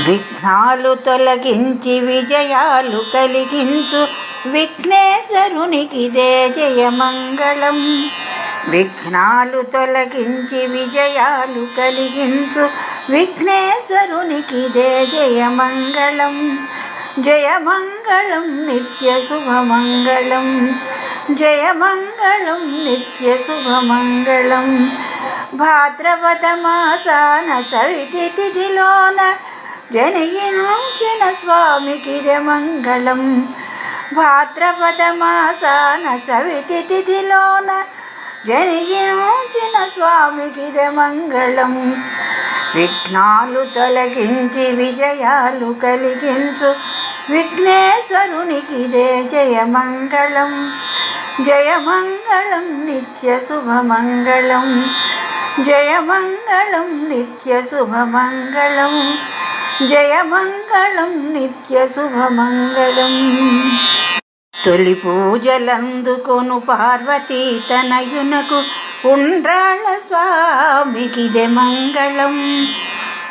విఘ్నాలు తొలగించి విజయాలు కలిగించు విఘ్నేశ్వరునికిదే జయమంగళం. విఘ్నాలు తొలగించి విజయాలు కలిగించు విఘ్నేశ్వరునికిదే జయమంగళం. జయమంగళం నిత్య శుభమంగళం. జయమంగళం నిత్య శుభమంగళం. భాద్రపద మాసాన చవితి తిథిలోన జనించిన స్వామికిదే మంగళం. భాద్రపద మాసాన చవితి తిథిలోన జనించిన స్వామికిదే మంగళం. విఘ్నాలు తొలగించి విజయాలు కలిగించు విఘ్నేశ్వరునికిదే జయమంగళం. జయమంగళం నిత్య శుభమంగళం. జయమంగళం నిత్య శుభమంగళం. జయమంగళం నిత్య శుభమంగళం. తొలి పూజలందుకొను పార్వతీ తనయునకు ఉండ్రాళ్ళ స్వామికిదే మంగళం.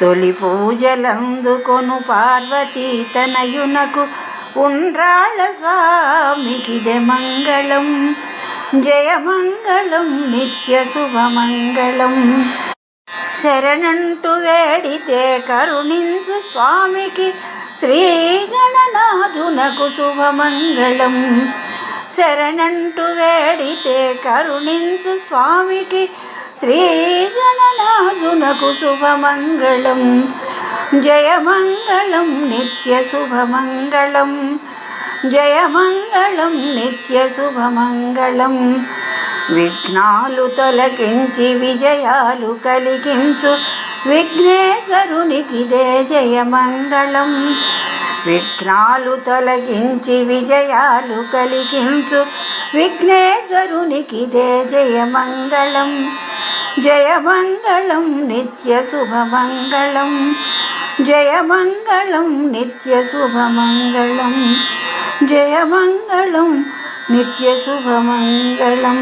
తొలి పూజలందుకొను పార్వతీ తనయునకు ఉండ్రాళ్ళ స్వామికిదే మంగళం. జయమంగళం నిత్య శుభమంగళం. శరణంటూ వేడితే కరుణించు స్వామికి శ్రీ గణనాథునకు శుభమంగళం. శరణంటూ వేడితే కరుణించు స్వామికి శ్రీ గణనాథునకు శుభమంగళం. జయమంగళం నిత్య శుభమంగళం. జయమంగళం నిత్య శుభమంగళం. విఘ్నాలు తొలగించి విజయాలు కలిగించు విఘ్నేశ్వరునికిదే జయమంగళం. విఘ్నాలు తొలగించి విజయాలు కలిగించు విఘ్నేశ్వరునికిదే జయమంగళం. జయమంగళం నిత్య శుభమంగళం. జయమంగళం నిత్య శుభమంగళం. జయమంగళం నిత్య శుభమంగళం.